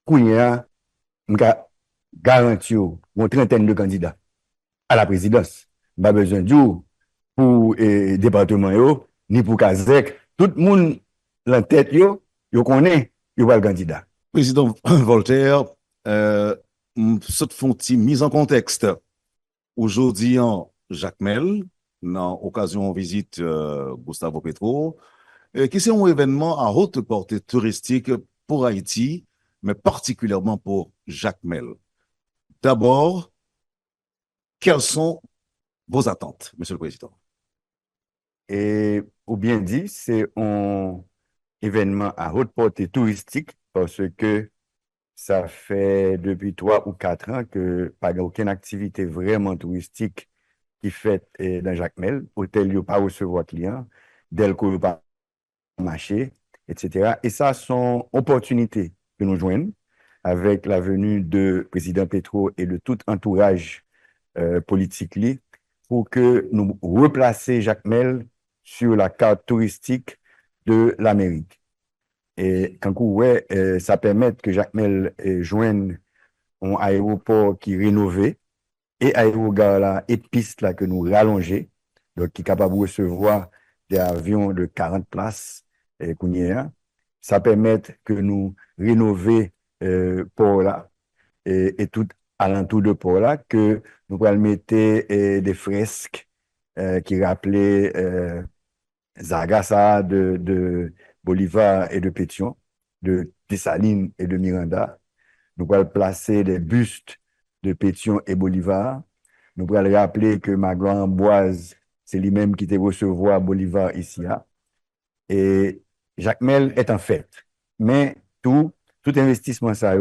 Kounia, m'ka garanti une trentaine de candidats à la présidence. Pas besoin de pour département yo, ni pour Kazek. Tout le monde en tête yo connaît, yo va le candidat. Président Voltaire, cette fonti mise en contexte. Aujourd'hui, Jacques Mel, dans occasion visite Gustavo Petro, qui c'est un événement à haute portée touristique pour Haïti, mais particulièrement pour Jacques Mel. D'abord, quelles sont vos attentes, Monsieur le Président? Et, ou bien dit, c'est un événement à haute portée touristique parce que ça fait depuis 3 ou 4 ans que pas aucune activité vraiment touristique qui fait dans Jacmel. Hôtel, il pas recevoir clients, Delco, il pas marché, etc. Et ça, sont opportunités que nous joignons avec la venue de président Petro et de tout entourage politique pour que nous replacer Jacmel sur la carte touristique de l'Amérique. Et quand ouais, ça permet que Jacmel joigne un aéroport qui est rénové et aérogare là et piste là que nous rallongeons, donc qui est capable de recevoir des avions de 40 places ça permet que nous rénover port là et tout alentour de port là que nous allons mettre des fresques qui rappelaient Zagasa de Bolivar et de Pétion, de Dessalines et de Miranda. Nous allons placer des bustes de Pétion et Bolivar. Nous allons rappeler que Magloire Amboise, c'est lui-même qui te recevoir Bolivar ici. Et Jacques Mel est en fait. Mais tout investissement ça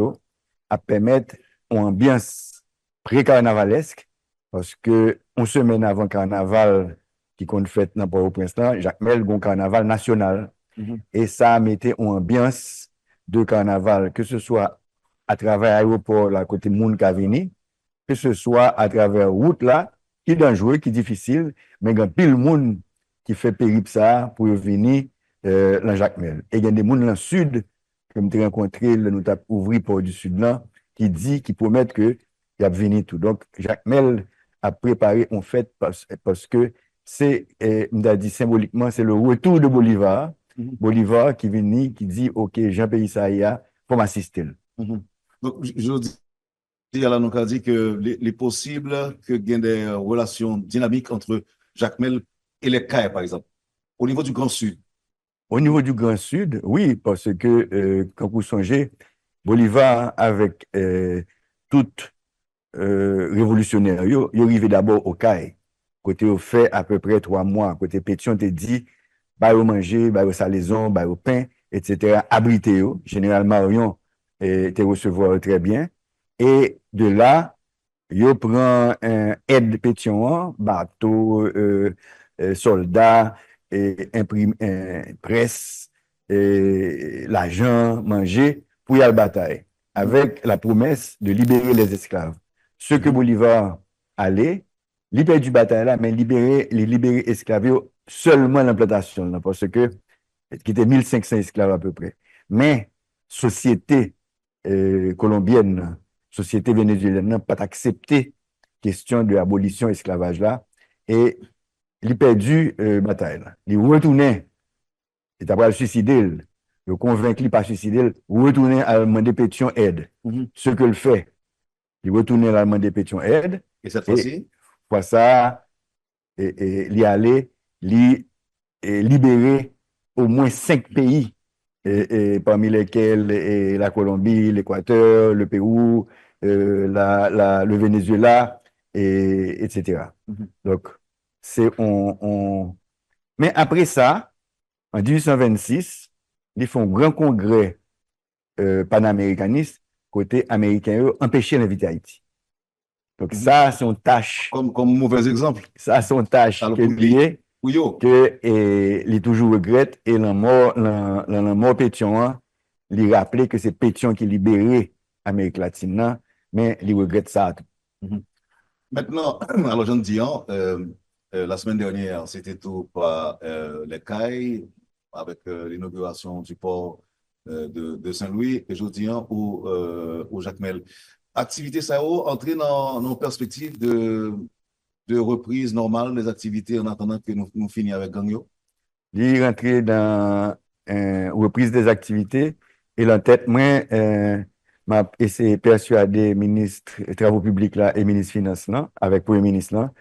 a permettre une ambiance pré-carnavalesque parce que une semaine avant carnaval qui compte fait dans Port-au-Prince, Jacques Mel a un carnaval national. Et ça a mis une ambiance de carnaval, que ce soit à travers l'aéroport, là, côté Moun Kavini, que ce soit à travers route là, qui est dangereux, qui est difficile, mais il y a pile monde qui fait périple ça pour venir dans Jacmel. Et il y a des gens dans le sud, comme tu as rencontré, nous avons ouvert pour du sud là, qui promettent que il y a venir tout. Donc, Jacmel a préparé en fait parce que c'est, on a dit symboliquement, c'est le retour de Bolivar. Bolivar qui vient, qui dit, OK, Jean-Pays Saïa, pour m'assister. Donc, je dis à la dit que les possibles que il y ait des relations dynamiques entre Jacmel et les CAI, par exemple, au niveau du Grand Sud. Au niveau du Grand Sud, oui, parce que quand vous songez, Bolivar, avec tout révolutionnaire, il arrivé d'abord au CAI. Côté au fait à peu près 3 mois. Côté Pétion te dit, bah au manger, bah au salaison, bah au pain, etc. Abrité, général Marion te recevoir très bien. Et de là, il prend un aide Pétion, bateau, soldats, imprime, presse, l'argent, manger, pour y aller à la bataille, avec la promesse de libérer les esclaves. Ce que Bolivar allait, libérer du bataille là, mais les libérer esclaves seulement l'implantation, parce que, qui était 1500 esclaves à peu près. Mais, société colombienne, société vénézuélienne n'a pas accepté question de l'abolition esclavage là, et il perdu bataille là. Il retournait, il a pas suicidé, il convaincu pas suicider, retourner à demander pétion aide. Ce que le fait, il retournait à demander pétion aide. Et cette fois-ci? Pour ça, il y allait, il libérer au moins 5 pays, parmi lesquels la Colombie, l'Équateur, le Pérou, le Venezuela, etc. Donc, c'est Mais après ça, en 1826, ils font un grand congrès panaméricaniste, côté américain, empêcher l'inviter à Haïti. Donc, ça, c'est une tâche. Comme mauvais exemple. Ça, c'est une tâche que il toujours regrette. Et la mort Pétion, il rappelait que c'est Pétion qui libérait l'Amérique latine, mais il regrette ça. Maintenant, alors j'en dis, la semaine dernière, c'était tout par les CAI, avec l'inauguration du port de Saint-Louis et je dis au Jacmel. Activité ça a entré dans nos perspectives de reprise normale des activités en attendant que nous finissions avec Gagnon. Il est rentré dans reprise des activités et l'entête, moi, m'a essayé de persuader ministre des Travaux publics là et ministre Finances là, avec Premier ministre là,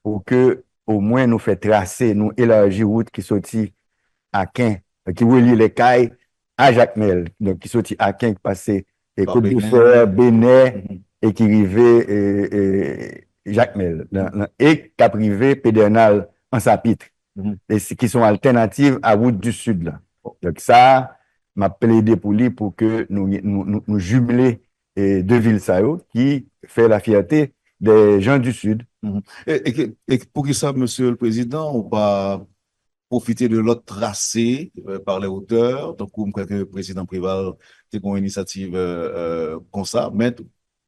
pour que au moins nous fait tracer, nous élargir route qui sortit à Quin, qui relie les cailles à Jacmel, donc qui sortit à Quin, qui passait et Par Côte de Bénin. Fer, Bénin, Mhm. et qui arrivait Jacmel, et qui a privé Pédernal en Sapitre, Mhm. et qui sont alternatives à route du Sud là. Donc ça, m'a plaidé pour lui pour que nous jumeler deux villes ça, qui fait la fierté des gens du Sud. Mhm. Et pour qui ça, Monsieur le Président, on va profiter de l'autre tracé par les hauteurs. Donc, comme le président Préval, c'est une initiative comme ça, mais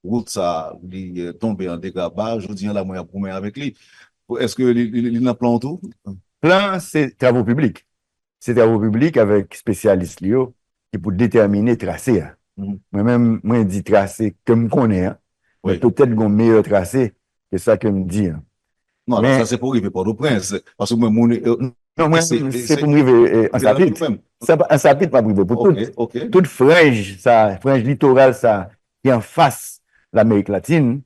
route ça, il est tombé en dégradage, je dis la moyen pour avec lui. Est-ce que il a plan tout? Plan, c'est travaux publics. C'est travaux publics avec spécialistes Lio qui pour déterminer tracé. Hein. Mhm. Moi-même, moi, je dis tracé comme qu'on est, hein, mais Oui. peut-être qu'on meilleur tracé que ça que me dit. Hein. Non, alors ça, Mais c'est pour arriver Port-au-Prince. Parce que moi, non, moi, c'est pour me arriver en c'est dans le Sapit. même. En Sapit, pas privé. Pour OK, OK. toute frange, ça, frange littorale, ça, qui est en face l'Amérique latine,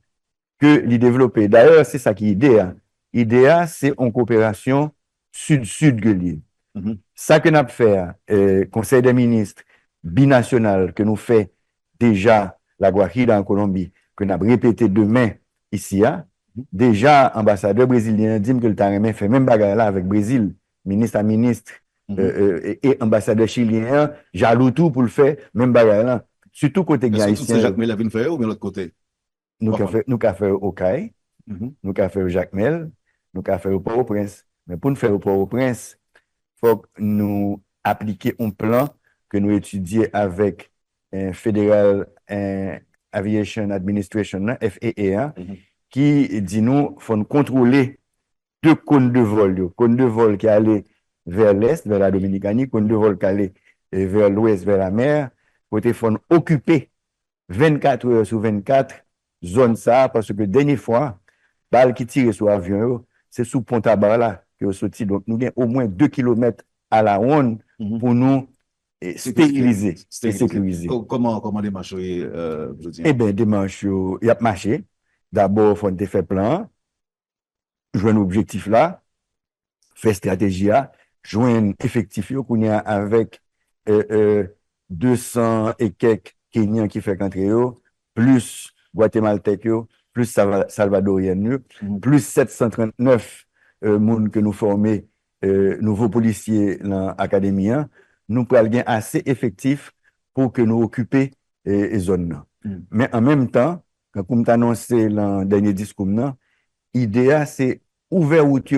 que l'y développer. D'ailleurs, c'est ça qui est l'idée. Hein. L'idée, c'est en coopération sud-sud que l'île. Mhm. Ça que nous avons fait, Conseil des ministres binational que nous fait déjà la Guajira en Colombie, que nous avons répété demain ici, hein. Déjà, ambassadeur brésilien dit que le Taremen fait même bagarre là avec Brésil, ministre à ministre, Mhm. et ambassadeur chilien, jaloux tout pour le faire, même bagarre là. Surtout côté Est-ce que tout c'est haïtien, Jacques Mélavine fait ou bien l'autre côté? nous Pas avons mal. fait au CAI, Mhm. nous avons fait au Jacmel, nous avons fait au Port-au-Prince. Mais pour nous faire au Port-au-Prince, il faut que nous appliquions un plan que nous étudions avec un Federal Aviation Administration, là, FAA, Mhm. qui dit nous, faut nous contrôler deux cônes de vol. Cône de vol qui allait vers l'est, vers la Dominicanie, cône de vol qui allait vers l'ouest, vers la mer. Côté faut nous occuper 24 heures sur 24 zone ça, parce que dernière fois, balle qui tire sur l'avion, c'est sous Pont-à-Bar là que vous sorti. Donc, nous avons au moins 2 kilomètres à la ronde Mhm. pour nous stériliser et Stérilisé. sécuriser. Comment démarcher, je dis? Eh bien, dimanche, il y a marché. D'abord, il faut faire plan, joindre l'objectif là, faire stratégie là, joindre effectif là, qu'on y a avec euh, euh, 200 et quelques Kenyans qui fait qu'entrer eux, plus Guatémaltèques, plus Salvadoriens, Mhm. plus 739 monde que nous formons, nouveaux policiers dans l'académie, nous pourrons gagner assez effectif pour que nous occupions les zones. Mhm. Mais en même temps, comme tu as annoncé dans le dernier discours, l'idée, c'est ouvert route,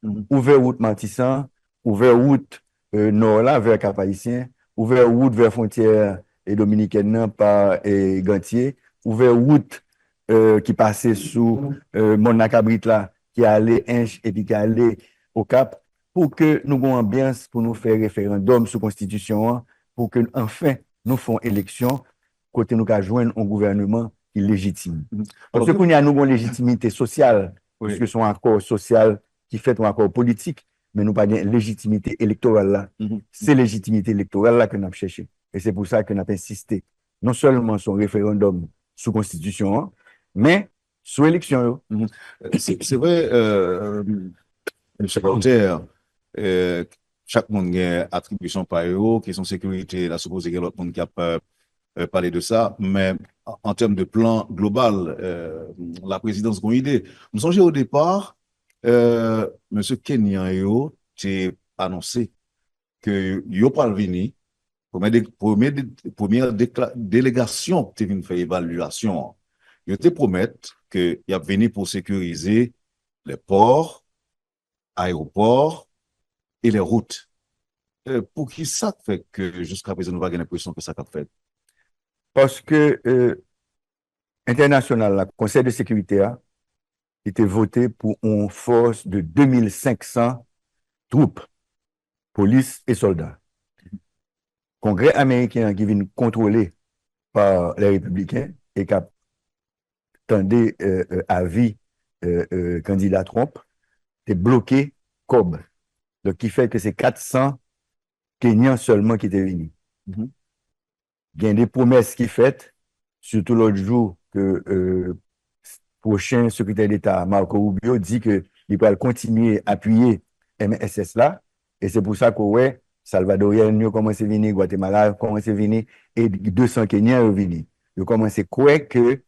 Mhm. ouvert route Matissan, ouvert route nord là vers Cap-Haïtien, ouvert route vers frontière et dominicaine nan, par Gantier, ouvert route qui passait sous Monacabrit là, qui allait Inche et puis qui allait au Cap, pour que nous ayons ambiance pour nous faire référendum sur constitution, hein, pour que enfin nous faisons élection, côté nous joindre un gouvernement qui est légitime. Mhm. Parce Alors, que nous avons une légitimité sociale, oui. puisque son accord social qui fait un accord politique, mais nous pas de légitimité électorale là. Mhm. C'est légitimité électorale là que nous avons cherché. Et c'est pour ça que nous avons insisté, non seulement sur référendum sous constitution, hein, mais sous élection. Mhm. C'est vrai, M. Voltaire, euh, chaque monde a une attribution par eux, question sécurité, la supposé que l'autre monde qui a parlé de ça, mais en termes de plan global, la présidence a une idée. Nous songeons au départ, M. Kenyan yo, j'ai annoncé que yo pas venu, première délégation qui venu faire évaluation, yo te promettre que y a venu pour sécuriser les ports, aéroports et les routes. Pour qui ça fait que jusqu'à présent, nous avons l'impression que ça a fait? Parce que international, le Conseil de sécurité a été voté pour une force de 2500 troupes, police et soldats. Congrès américain qui vient contrôler par les républicains et qui attendait avis candidat Trump, est bloqué Cobb. Donc, qui fait que c'est 400 Kenyans seulement qui étaient venus. Mhm. Il y a des promesses qui faites, surtout l'autre jour que prochain secrétaire d'État, Marco Rubio, dit qu'il va continuer à appuyer MSS là. Et c'est pour ça que, ouais, Salvadorien commence à venir, Guatemala commence à venir, et 200 Kenyans sont venus. Ils commencent à croire que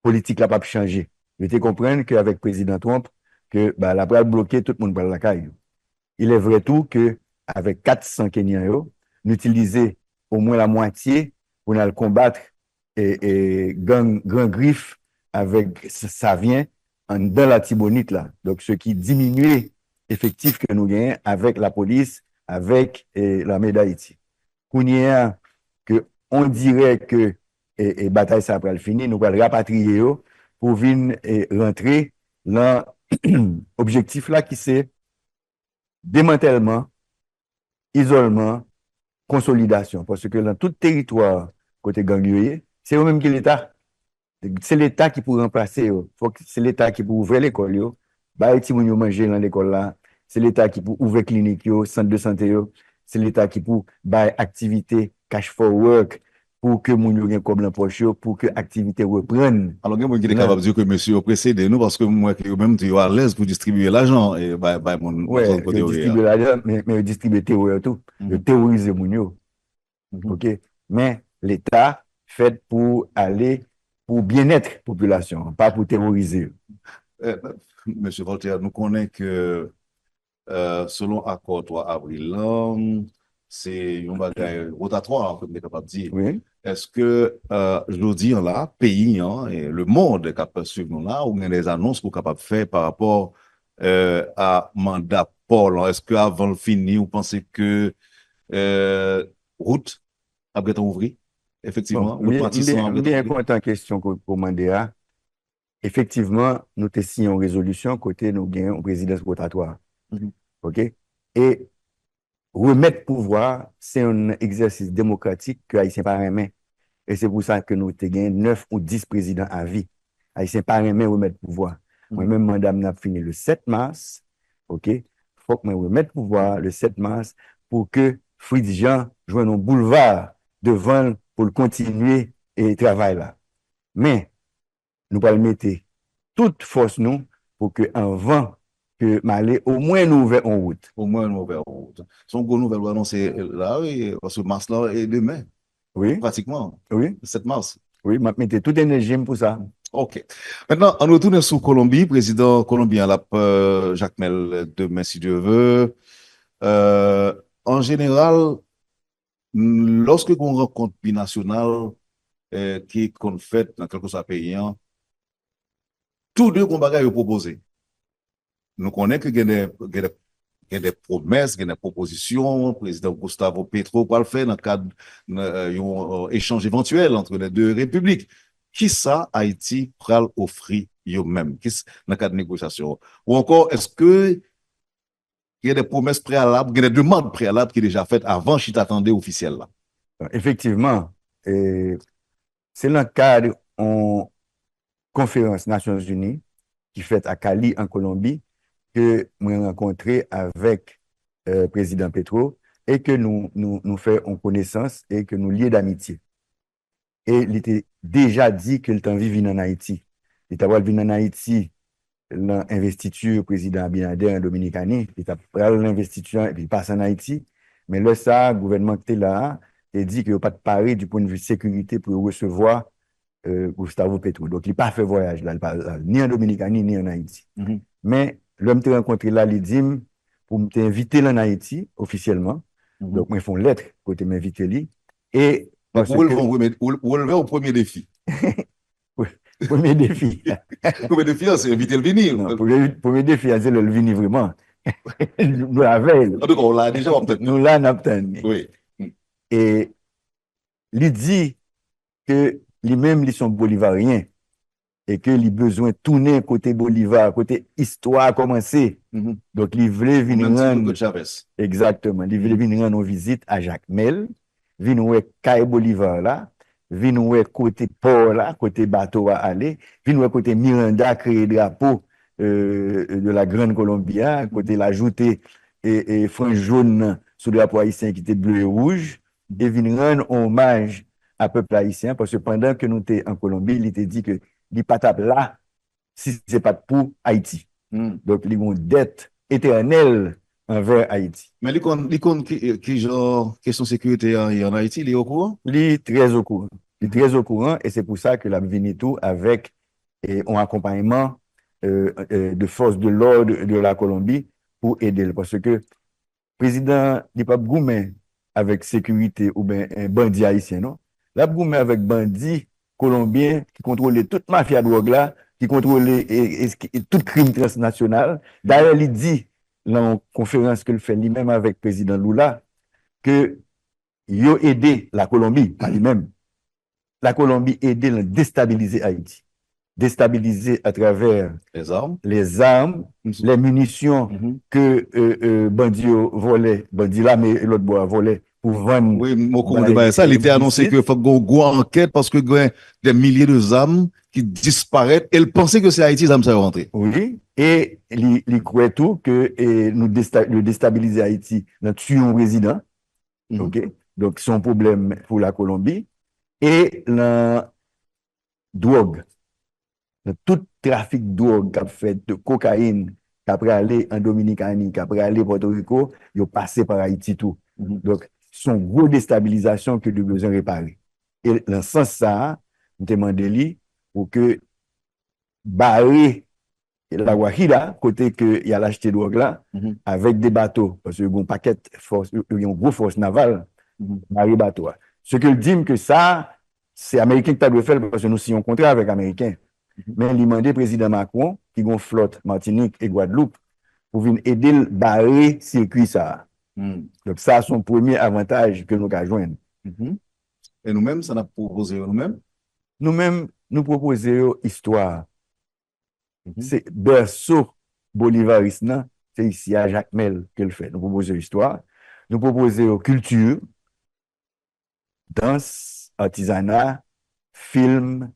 politique n'a pas changé. Vous te comprendre qu'avec le président Trump, que bah, la pral bloqué, tout le monde parle la caille. Il est vrai tout que avec 400 Kenyans, nous utilisons au moins la moitié pour nous combattre et grand griffe avec ça vient dans la Tibonite là. Donc ce qui diminue l'effectif que nous gagnons avec la police, avec l'armée d'Haïti. Que on dirait que et bataille ça va finir, nous allons rapatrier pour venir rentrer dans l'objectif là qui c'est démantèlement, isolement, consolidation. Parce que dans tout territoire côté ganglier, c'est eux-mêmes qui l'État. C'est l'État qui peut remplacer. C'est l'État qui peut ouvrir l'école. Bah, si vous manger dans l'école là, c'est l'État qui peut ouvrir clinique, centre de santé. C'est l'État qui peut faire activité cash for work pour que moun yo gen comme l'empoche, pour que l'activité reprenne. Alors, il y a capable de dire que monsieur a précédé nous parce que moi, même, tu es à l'aise pour distribuer l'argent et mon ouais, côté distribuer l'argent, mais distribuer terror tout. Terroriser moun yo. OK? Mais l'État fait pour aller pour bien-être population, pas pour terroriser. Monsieur Voltaire, nous connaissons que selon accord 3 avril, c'est un bagage rotatoire, comme on est capable de dire. Oui. Est-ce que, je dis là, pays, et le monde est capable de suivre nous là, ou il y a des annonces qu'on est capable de faire par rapport à mandat Paul? Est-ce qu'avant le fini, vous pensez que route après ouvrir? Effectivement, Bon, bien ouvrir. content question pour Mandéa. Effectivement, nous avons signé une résolution côté nous gagnons une présidence rotatoire. OK? Et remettre pouvoir, c'est un exercice démocratique que Haïtien pas remet. Et c'est pour ça que nous avons gagné 9 ou 10 présidents à vie. Haïtien pas remet remettre pouvoir. Moi-même, madame n'a fini le 7 mars. OK? Il faut que je remette pouvoir le 7 mars pour que Fritz Jean joigne un boulevard devant pour continuer et travail là. Mais nous allons mettre toute force nous pour que avant que Malé au moins nous ouvert en route. Au moins nous ouvert en route. Son gros nouvelle va annoncer là, oui, parce que mars là est demain. Oui. Pratiquement. Oui. Le 7 mars. Oui, je mettais toute énergie pour ça. OK. Maintenant, on retourne sur Colombie. Président colombien, Jacques Mel, demain, si Dieu veut. En général, lorsque on rencontre binational qu'on fait dans quelque chose payant, tous deux combats sont proposés. Nous connaissons qu'il y a des promesses, il y a des propositions. Le président Gustavo Petro va le faire dans le cadre d'un échange éventuel entre les deux républiques. Qui ça, Haïti, pral offrir eux-mêmes dans le cadre de négociation? Ou encore, est-ce que il y a des promesses préalables, il y a des demandes préalables qui sont déjà faites avant qu'il t'attendait officiel là? Effectivement, c'est dans le cadre d'une conférence Nations Unies qui fait à Cali, en Colombie, que nous avons rencontré avec le président Petro et que nous faisons connaissance et que nous lions d'amitié. Et il était déjà dit qu'il était venu en Haïti. Il était venu en Haïti, l'investiture président Abinader en Dominicanie, il était l'investiture et puis il passe en Haïti. Mais là, ça, le gouvernement qui était là, il dit qu'il n'y a pas de pari du point de vue de sécurité pour recevoir Gustavo Petro. Donc, il n'a pas fait voyage là, ni en Dominicanie, ni en Haïti. Mais l'homme que rencontré là, il dit pour m'inviter en Haïti officiellement. Donc, moi, ils font lettre pour m'inviter là. Et vous relevez au premier défi. Premier défi. Premier défi, c'est inviter le venir. Premier défi, c'est le venir vraiment. Nous la veille. En tout cas, on l'a déjà obtenu. Nous l'avons obtenu. Oui. Et il dit que lui-même, ils sont bolivariens et que les besoin de tourner côté Bolivar, côté histoire commencer. Donc, il voulait venir rendre. Chavez. Exactement. Il voulait venir rendre une visite à Jacques Mel vin ouais Caille Bolivar là, vin ouais côté port là, côté bateau à aller, vin ouais côté Miranda créer drapeau de la Grande Colombia, côté la joutée et frange jaune sous le drapeau haïtien qui était bleu et rouge, et vin rendre hommage à peuple haïtien, parce que pendant que nous étions en Colombie, il était dit que il pas tape là si c'est pas pour Haïti. Donc, ils ont une dette éternelle envers Haïti. Mais l'icône qui genre question sécurité en Haïti, il est au courant? Il est très au courant. Il est très au courant et c'est pour ça que la tout avec un accompagnement de forces de l'ordre de la Colombie pour aider. Parce que le président n'est pas gourmet avec sécurité ou bien un bandit haïtien, non? Là, gourmet avec bandit colombien qui contrôle toute mafia drogue là, qui contrôle tout crime transnational. D'ailleurs, il dit dans une conférence qu'il fait lui-même avec le président Lula que il a aidé la Colombie, pas lui-même. La Colombie a aidé à déstabiliser Haïti. Déstabiliser à travers les armes, les munitions que bandits volaient, bandits là, mais l'autre bois volait pour vendre. Oui, mon cours ça, il était annoncé qu'il faut qu'on go enquête parce que y a des milliers de armes qui disparaissent. Elle pensait que c'est Haïti, les armes ça rentré. Oui, et il croit tout que nous déstabiliser Haïti, nous tuons un résident. OK? Donc, c'est un problème pour la Colombie. Et la drogue, tout trafic de drogue qui a fait de cocaïne, qui a aller en Dominicanie, qui a aller Porto Rico, il a passé par Haïti tout. Donc, c'est une grosse déstabilisation que nous besoin réparer. Et dans ce sens, ça, nous demandons pour que barrer la Guajira, côté que il y a l'acheté de drogue là, avec des bateaux, parce qu'il y a un paquet de force, il y a une grosse force navale, barrer bateau. Ce que dit que ça, c'est Américain qui doit faire parce que nous signons un contrat avec Américains. Mais il demandé président Macron, qui a une flotte Martinique et Guadeloupe, pour venir aider le barrer circuit ça. Donc ça, c'est son premier avantage que nous avons joindre. Et nous-mêmes, ça n'a proposé nous-mêmes? Nous-mêmes, nous proposons histoire. C'est berceau bolivariste, c'est ici à Jacmel qu'elle fait. Nous proposons histoire, nous proposons culture, danse, artisanat, film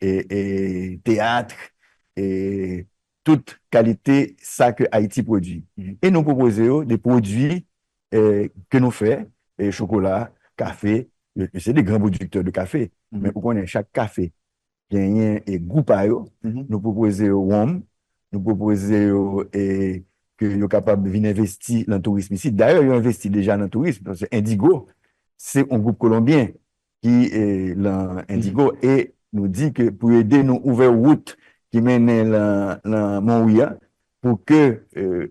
et théâtre et toute qualité ça que Haïti produit. Et nous proposons des produits que nous faisons, chocolat, café, c'est des grands producteurs de café, mais pour qu'on ait chaque café gagnent et goût par eux, nous proposons WOM, nous proposons que nous sommes capables de venir investir dans le tourisme ici. D'ailleurs, ils ont investi déjà dans le tourisme, parce que Indigo, c'est un groupe colombien qui est l'Indigo et nous dit que pour aider nous ouvrir route qui mène dans Montouya pour que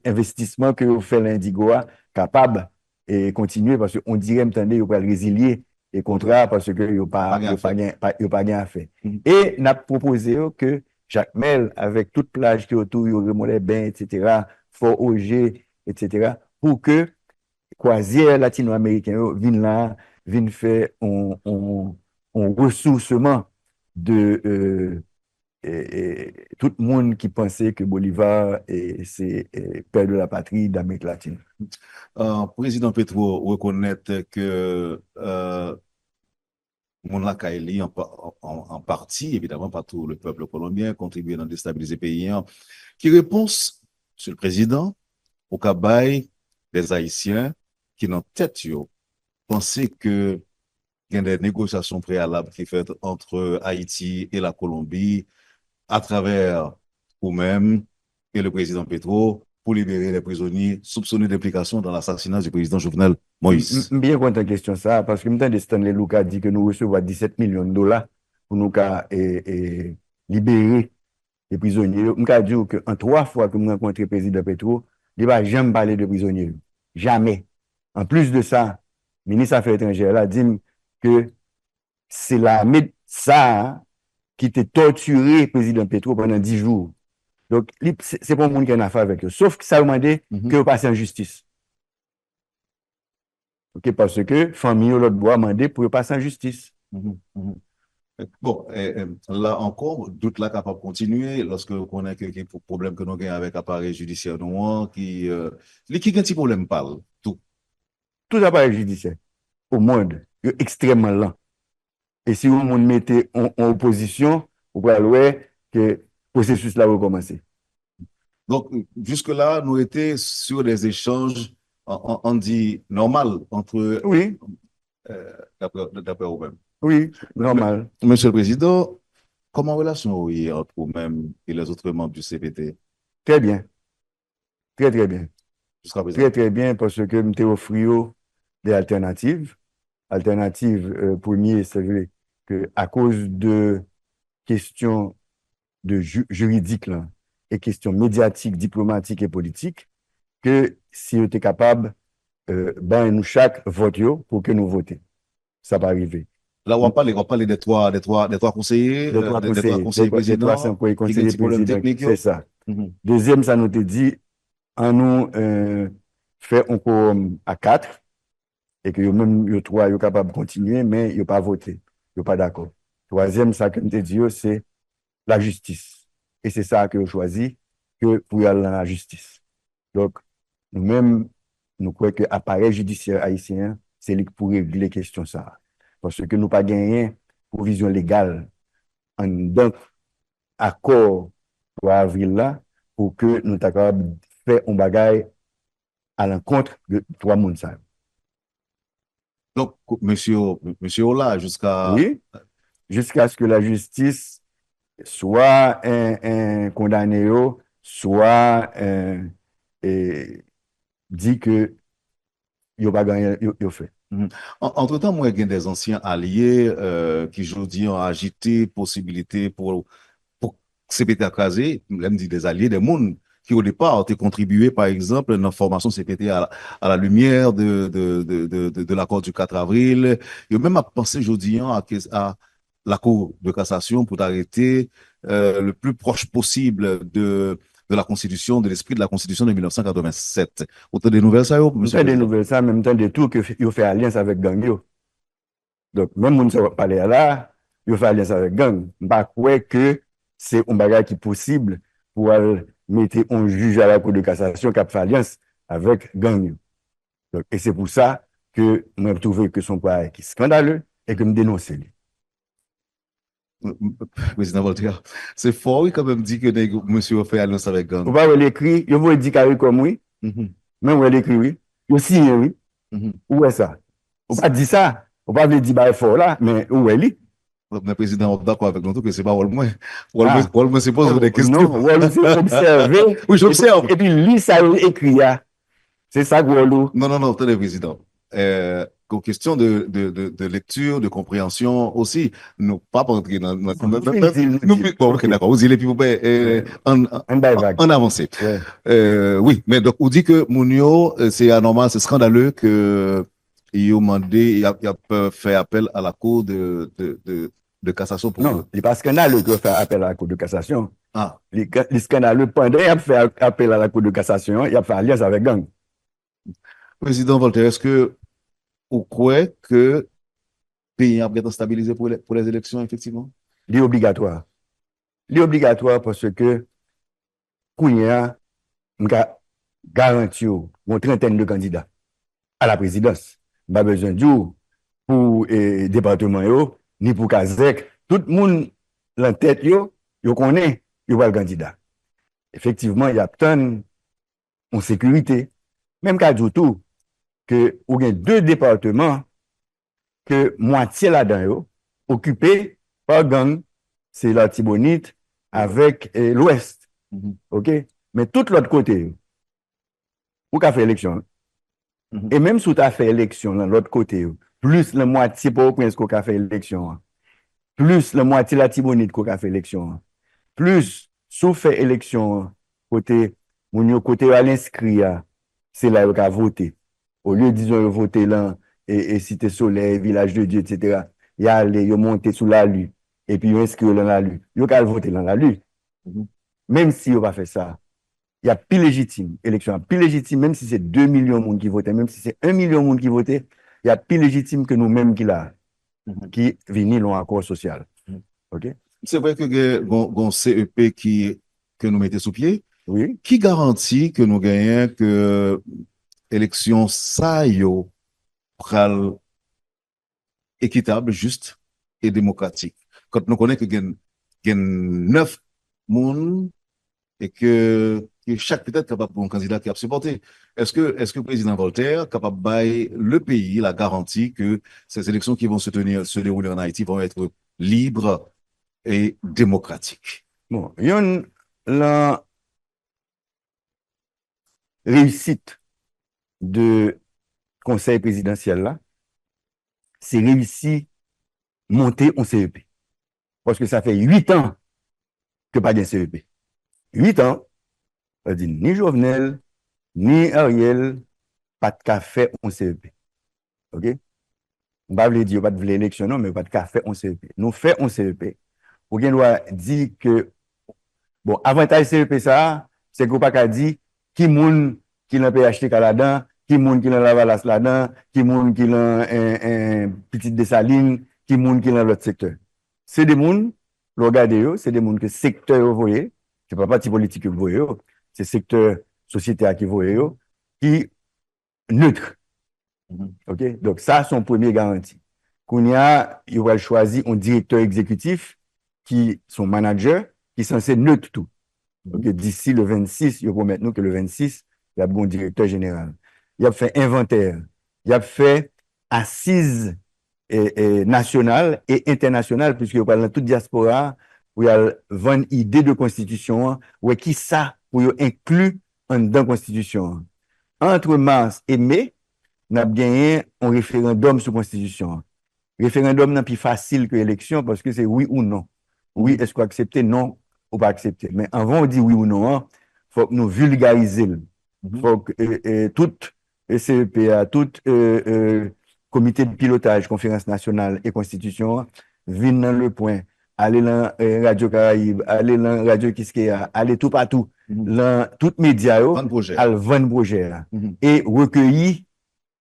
l'investissement que vous faites l'Indigo capable et continuer parce qu'on dirait maintenant qu'il va résilier et contrat parce que il n'y a pas bien fait. Et n'a proposé que Jacques Mel, avec toute plage qui est autour, il y aurait les bains, etc., Fort Auger, etc., pour que croisière latino-américain viennent là, viennent faire un ressourcement de tout le monde qui pensait que Bolivar c'est père de la patrie d'Amérique latine. Président Petro reconnaît que mon Kaili en partie, évidemment pas tout le peuple colombien, contribué à déstabiliser le pays. Qui réponse, Monsieur le Président, au cabaye des Haïtiens qui n'ont tête pensaient que il y a des négociations préalables qui sont faites entre Haïti et la Colombie à travers vous-même et le président Petro pour libérer les prisonniers soupçonnés d'implication dans l'assassinat du président Jovenel Moïse. Bien content de question ça, parce que maintenant, Stanley Luka dit que nous recevons 17 millions de dollars pour nous libérer les prisonniers. Je dis qu'en 3 fois que je rencontre le président Petro, il ne va jamais parler de prisonniers. Jamais. En plus de ça, le ministre des Affaires étrangères a dit que c'est l'armée ça qui t'a torturé le président Petro pendant 10 jours. Donc, c'est pas le monde qui a une affaire avec eux. Sauf que ça a demandé que vous passiez en justice. Okay, parce que famille ou l'autre bois demandé pour passer en justice. Bon, là encore, doute là capable de continuer lorsque on connaît que problème que nous avons avec l'appareil judiciaire qui un petit problème parle tout appareil judiciaire au monde yo extrêmement lent. Et si vous monde mettez en opposition, vous pouvez voir que le processus là va commencer. Donc, jusque-là, nous étions sur des échanges, on dit, normal entre, Oui, d'après vous-même. oui, normal. Monsieur le Président, comment relation est entre vous-même et les autres membres du CPT Très bien. Très, très bien. jusqu'à présent? Très, très bien parce que je t'ai offert des alternatives. Alternative premier, c'est vrai que à cause de questions de juridiques là, et questions médiatiques, diplomatiques et politiques, que si on était capable, ben nous chaque vote pour que nous votions. Ça va arriver. Là, on parle des trois conseillers, des trois conseillers Des trois présidents, simples qui ont un conseillers petit problème présidents, technique. c'est ça. Mhm. Deuxième, ça nous te dit, en nous fait encore à quatre, et que même yo trois, yo capable de continuer, mais yo pas voté, yo pas d'accord. Troisième, ça que nous te dit, c'est la justice. Et c'est ça que je choisis que pour y aller dans la justice. Donc, nous-mêmes, nous croyons que l'appareil judiciaire haïtien, c'est lui qui pour régler les questions ça. Parce que nous pas gagné provision légale en d'un accord pour avril là, pour que nous soyons capables de faire un bagage à l'encontre de trois mondes. Donc, monsieur Ola, Oui, jusqu'à ce que la justice soit un condamné, soit dit que il pas gagné, il fait. Mhm. Entre-temps, moi, il y a des anciens alliés qui, aujourd'hui, ont agité possibilité pour CPT crasé, même dit des alliés, des mondes qui, au départ, ont contribué, par exemple, dans la formation CPT à la lumière de l'accord du 4 avril. Il y a même à penser, aujourd'hui, à la Cour de cassation pour arrêter le plus proche possible de la Constitution, de l'esprit de la Constitution de 1987. Autant des nouvelles, ça, Même monsieur temps le des Président? nouvelles, ça, même temps des tout que il fait alliance avec gang yo. Donc, même si on parler là, il fait alliance avec gang. Pas quoi que c'est un bagage qui est possible pour mettre un juge à la Cour de cassation qui a fait alliance avec gang yo. Donc, et c'est pour ça que moi, je trouve que son pas est scandaleux et que me dénonce lui. Président Voltaire, c'est fort, oui, quand même, dit que monsieur a fait alliance avec Ou gang. pas l'écrit, il vous dit carré comme oui, Mhm, même où l'écrit oui, il signe oui. mhm. Où est ça? Ou pas dit ça, ou pas dire bah fort là, mais où est lui? Le président est d'accord avec nous tout que c'est pas rôle moins. Ah, Rôle moins, c'est poser des questions. non, Wallou, c'est observer, Oui, j'observe. et puis lui, ça écrit là. C'est ça, Wallou. Non, non, non, attendez, président. Qu'aux questions de lecture, de compréhension aussi, nous pas rentrer dans bon, ok, Ok, d'accord, vous y puis vous pouvez un bail vague. en avancer. Ouais. Oui, mais donc, on dit que Mounio, c'est anormal, c'est scandaleux que il a demandé, il a fait appel à la Cour de cassation pour Non, il n'est pas scandaleux qu'il fait appel à la Cour de cassation. Ah, Il est scandaleux pendant qu'il a fait appel à la Cour de cassation, il a fait alliance avec gang. président Voltaire, est-ce que vous croyez que le pays a bien stabilisé pour les élections, effectivement? Il est obligatoire. Il est obligatoire parce que, Kounia, a garanti une trentaine de candidats à la présidence. Pas besoin de pour le département, ni pour Kazek. Tout le monde, en tête, yo connaît, yo va le candidat. Effectivement, il y a tant en sécurité. Même qu'à tout, que il y a deux départements que moitié là-dedans, occupés par gang, c'est la Tibonite avec l'Ouest. Mhm, OK? Mais tout l'autre côté, où qu'a fait élection. mhm. Et même si tu as fait élection de l'autre côté, plus la moitié pour Prince qu'on a fait élection, plus la moitié la Tibonite qu'on a fait élection, plus sous fait élection côté, mon côté à l'inscrit, c'est là qu'on a voté. Au lieu, disons, de voter là, et Cité Soleil, Village de Dieu, etc., il y a allé, il monté sous la lue, et puis il inscrit dans la lue. Il a voté dans la lue. Mhm. Même si on va faire ça, il y a plus légitime, élection plus légitime, même si c'est 2 millions de monde qui votent, même si c'est 1 million de monde qui votent, il y a plus légitime que nous-mêmes Mhm. qui venons dans l'accord social. Mhm. OK? C'est vrai que un CEP que nous mettons sous pied, Oui. qui garantit que nous gagnons que l'élection ça yo pral équitable, juste et démocratique. Quand nous connaissons qu'il y a 9 personnes et que chaque peut-être capable pour un candidat qui a supporté. Est-ce que le président Voltaire est capable de bailler le pays la garantie que ces élections qui vont se dérouler en Haïti vont être libres et démocratiques? Bon, la réussite de conseil présidentiel là, c'est réussi monter en CEP. Parce que ça fait 8 ans que pas de CEP. 8 ans, on dit ni Jovenel, ni Ariel, pas de café en CEP. OK? On ne va pas dire pas de l'élection, non, mais pas de café en CEP. Nous faisons en CEP. Ou bien doit dire que, bon, avantage CEP ça, c'est qu'on pas qu'à dire qui moun qui l'a PHT là-dedans, qui moun qui l'a Lavalas là-dedans, qui moun qui l'a un petit Dessaline, qui moun qui l'a l'autre secteur. C'est des moun, regardez, c'est des moun que secteur vous voyez, c'est pas parti politique que vous voyez, c'est secteur société qui vous voyez, qui neutre. OK? Donc, ça, son premier garantie. Kounia, il va choisir un directeur exécutif qui, son manager, qui est censé neutre tout. Donc, d'ici le 26, il promet nous que le 26, il y a un bon directeur général. Il a fait inventaire. Il a fait assise nationale et internationale, puisque il parle dans toute diaspora, où il y a 20 idées de constitution, où qui ça, pour inclure dans la constitution. Entre mars et mai, on a gagné un référendum sur la Constitution. Référendum n'est plus facile que l'élection parce que c'est oui ou non. Oui, est-ce qu'on accepte? Non, ou pas accepter. Mais avant de dire oui ou non, il faut que nous vulgariser. Il faut que tout CEPA, tout comité de pilotage, conférence nationale et constitution viennent dans le point. Aller dans Radio Caraïbe, aller dans Radio Kiskeya, aller tout partout, dans tous les médias, à le 20 projets. Et recueillir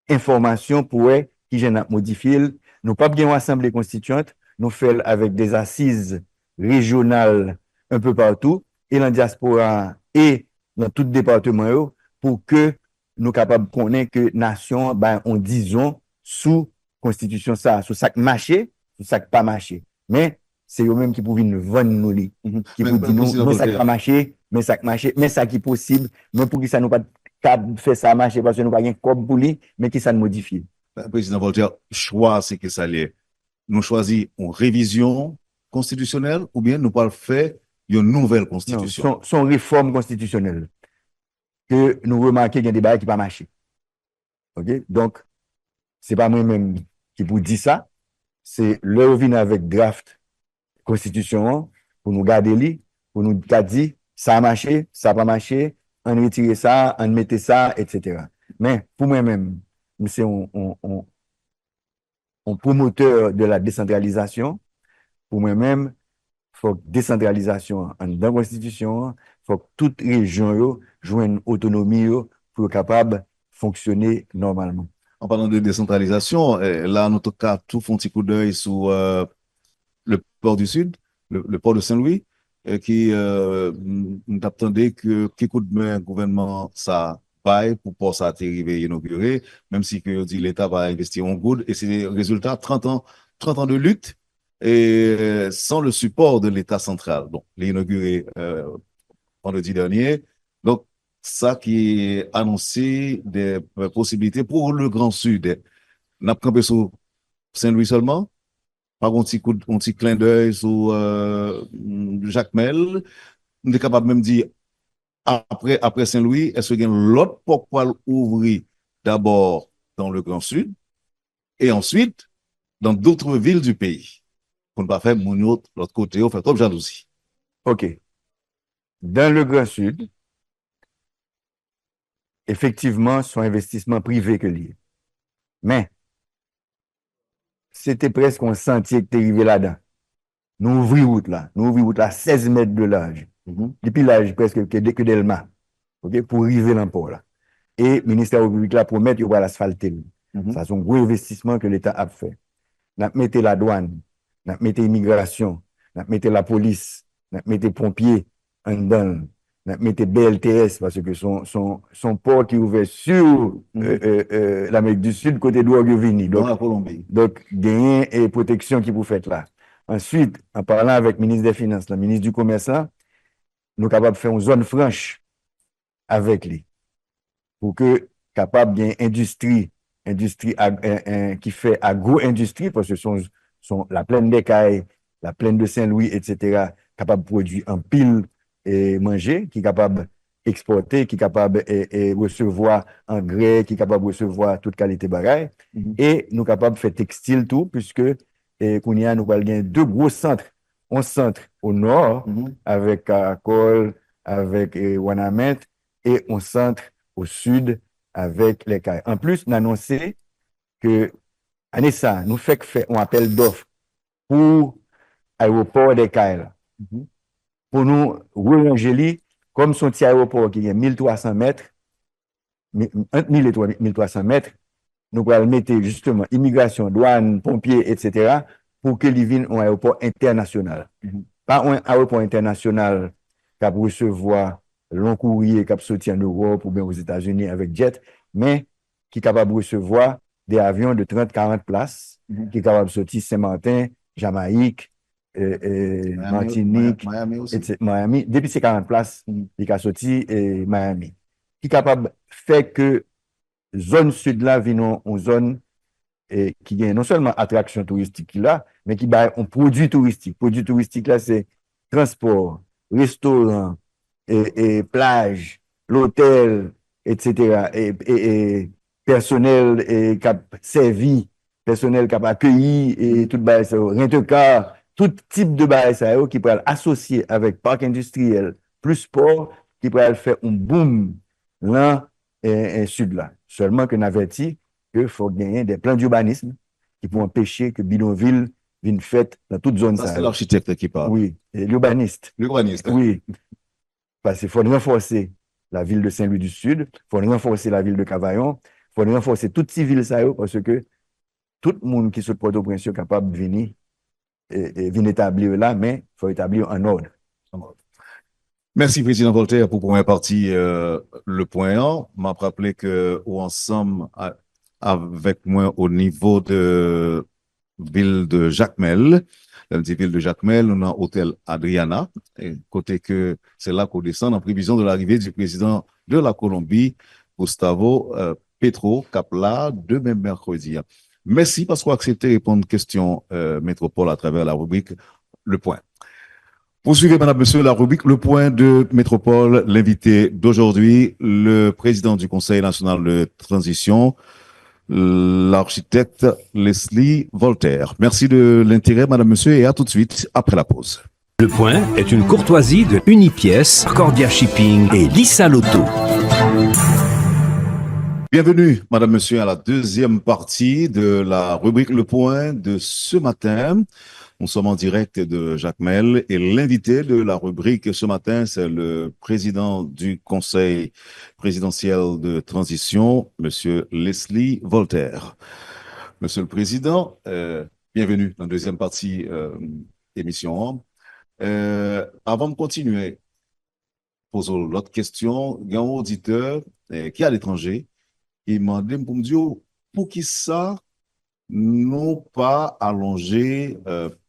information pour qui j'ai modifié. Nous pas bien assemblée constituante, nous faisons avec des assises régionales un peu partout, et dans la diaspora et dans tout département, pour que nous capables de connaître que nation, ben, on disons, sous constitution ça, sous ça qui marché, sous ça qui pas marché. Mais c'est eux-mêmes qui pouvaient nous vendre nous, qui vous disent non, ça qui pas marché, mais ça qui marché, mais ça qui est possible, mais pour que ça nous pas faire ça marcher parce que nous n'avons pas comme pour lui, mais qui ça nous modifie. Président Voltaire, choix, c'est que ça l'est. Nous choisissons une révision constitutionnelle ou bien nous parlons faire une nouvelle constitution? Non, son réforme constitutionnelle. Que nous remarquons qu'il y a des débats qui ne pas marché. OK? Donc, ce n'est pas moi-même qui vous dit ça. C'est leur vient avec draft constitution pour nous garder li, pour nous dire ça a marché, ça n'a pas marché, on retire ça, on mettait ça, etc. Mais pour moi-même, c'est un promoteur de la décentralisation. Pour moi-même, il faut décentralisation dans la Constitution, il faut que toute région joue une autonomie pour être capable de fonctionner normalement. En parlant de décentralisation, là, en tout cas, tout font un petit coup d'œil sur le port du Sud, le port de Saint-Louis, qui attendait que qui coup de main gouvernement ça paye pour pour ça arriver inauguré, même si que dit l'État va investir en good et c'est le résultat 30 ans de lutte et sans le support de l'État central. Donc, l'inauguré vendredi dernier. Donc, ça qui est annoncé des possibilités pour le Grand Sud. N'a pas campé sur Saint-Louis seulement, pas un petit clin d'œil sur Jacques Mel. On est capable même de dire après Saint-Louis, est-ce qu'il y a l'autre pourquoi ouvrir d'abord dans le Grand Sud et ensuite dans d'autres villes du pays pour ne pas faire mon autre l'autre côté, on fait trop jalousie. OK. Dans le Grand Sud, effectivement, son investissement privé que lié. Mais, c'était presque un sentier qui est arrivé là-dedans. Nous ouvrons route là. Nous ouvrons route là 16 mètres de large. Depuis l'âge presque que Delma. OK, pour arriver dans le port là. Et le ministère public là promet qu'il va l'asphalter. Ça, c'est un gros investissement que l'État a fait. Nous mettons la douane, nous mettons l'immigration, nous mettons la police, nous mettons les pompiers en dedans. mettez BLTS parce que son port qui est ouvert sur l'Amérique du Sud, côté d'Ouagovini. Dans la Colombie. Donc, gain et protection qui vous faites là. Ensuite, en parlant avec le ministre des Finances, le ministre du Commerce, là, nous sommes capables de faire une zone franche avec lui pour que capable bien industrie qui fait agro-industrie parce que la plaine d'Écailles, la plaine de Saint-Louis, etc., capable de produire en pile et manger, qui est capable d'exporter, qui est capable de recevoir engrais, qui est capable de recevoir toute qualité bagaille. Et nous capables de faire textile tout, puisque qu'on y a, nous avons deux gros centres. Un centre au nord, avec Caracol, avec Wanamet, et un centre au sud avec les cailles. En plus, on a annoncé que, année ça, nous fait un appel d'offres pour l'aéroport des cailles. Pour nous, Rouen-Angély, comme son petit aéroport qui est 1300 mètres, entre 1000 et 1300 mètres, nous allons mettre justement immigration, douane, pompiers, etc., pour que l'IVIN un aéroport international. Pas un aéroport international qui peut recevoir long courrier qui sorti en Europe ou bien aux États-Unis avec jet, mais qui est capable de recevoir des avions de 30-40 places, qui est capable de sortir Saint-Martin, Jamaïque, Martinique, Miami aussi. Miami. Depuis ces 40 places, il a sorti Miami. Qui est capable de faire que zone sud là vienne en zone qui gagne non seulement attraction touristique là, mais qui a un produit touristique. Produit touristique là, c'est transport, restaurant, et plage, l'hôtel, etc. Et personnel qui a servi, personnel qui a accueilli, et tout le ça, rent-a-car, tout type de bail ça qui peut être associé avec parc industriel plus sport, qui peut faire un boom là et sud là. Seulement que n'avertit qu'il faut gagner des plans d'urbanisme qui vont empêcher que bidonville vienne faite dans toute zone Ça, ça. c'est l'architecte qui parle. Oui, et l'urbaniste. L'urbaniste. Oui, parce qu'il faut renforcer la ville de Saint-Louis du Sud, il faut renforcer la ville de Cavaillon, il faut renforcer toutes ces villes ça parce que tout le monde qui se Port-au-Prince est capable de venir et venir établir là, mais il faut établir en ordre. Merci, Président Voltaire, pour première partie, le point 1. M'a rappelé que, ensemble, avec moi, au niveau de ville de Jacmel, la petite ville de Jacmel, on a hôtel Adriana, et côté que c'est là qu'on descend en prévision de l'arrivée du président de la Colombie, Gustavo Petro, Capla, demain mercredi. Merci parce qu'on a accepté de répondre aux questions métropole à travers la rubrique Le Point. Poursuivez, madame, monsieur, la rubrique Le Point de Métropole. L'invité d'aujourd'hui, le président du Conseil national de transition, l'architecte Leslie Voltaire. Merci de l'intérêt, madame, monsieur, et à tout de suite après la pause. Le Point est une courtoisie de Unipièce, Cordia Shipping et Lissa Lotto. Bienvenue, madame, monsieur, à la deuxième partie de la rubrique Le Point de ce matin. Nous sommes en direct de Jacmel et l'invité de la rubrique ce matin, c'est le président du Conseil présidentiel de transition, monsieur Leslie Voltaire. Monsieur le Président, bienvenue dans la deuxième partie émission. Avant de continuer, posons l'autre question. Il y a un auditeur qui est à l'étranger. Il m'a demandé pour me dire pour qui ça non pas allonger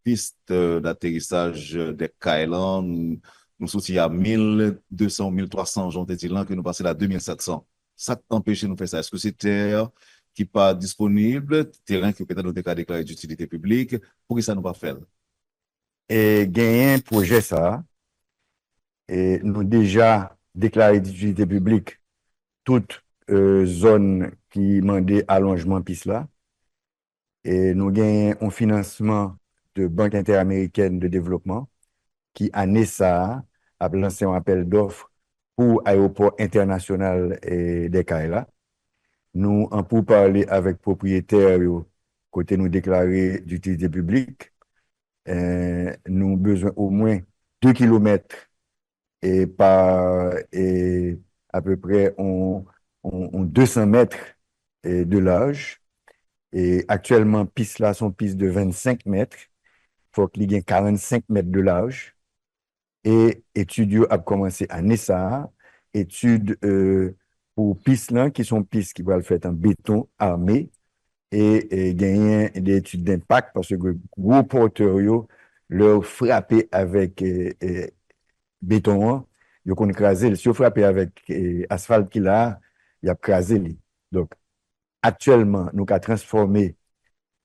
piste d'atterrissage des Kailan, nous sommes à 1200, 1300, j'en ai dit là, que nous passons à 2700. Ça t'empêche de nous faire ça. Est-ce que c'est terre qui n'est pas disponible, terrain qui peut-être nous déclaré d'utilité publique, pour que ça ne pas faire? Et gagner un projet ça, et nous déjà déclaré d'utilité publique toute zone qui demandait allongement piste là. Et nous gagnons un financement de Banque interaméricaine de développement qui, année ça, a lancé un appel d'offres pour l'aéroport international des Kaila. Nous, en pour parler avec propriétaires, côté nous déclarer d'utilité publique, nous besoin au moins 2 kilomètres et à peu près 200 mètres de large. Et actuellement, piste là sont pistes de 25 mètres. Il faut qu'il y ait 45 mètres de large. et études a commencé à Nessa, études pour pistes là, qui sont pistes qui vont le faire en béton armé, et gagner des études d'impact parce que gros porteurs, yo, leur frapper avec béton, ils ont écrasé. Si vous frappez avec asphalte qu'il a, il a écrasé. Donc, actuellement, nous avons transformé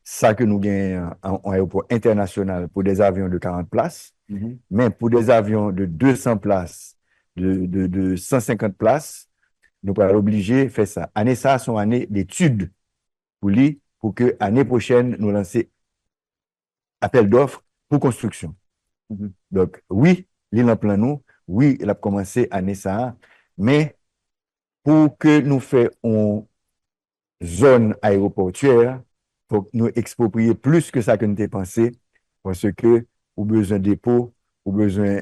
ça que nous gagnons en aéroport international pour des avions de 40 places, mais pour des avions de 200 places, de 150 places, nous sommes obligés de faire ça. Année ça, sont années d'études pour que l'année prochaine, nous lancer appel d'offres pour construction. Donc, oui, l'île en plan nous, oui, il a commencé année ça, mais pour que nous fassions une zone aéroportuaire, faut nous exproprier plus que ça que nous avons pensé, parce que, ou besoin de dépôt, ou besoin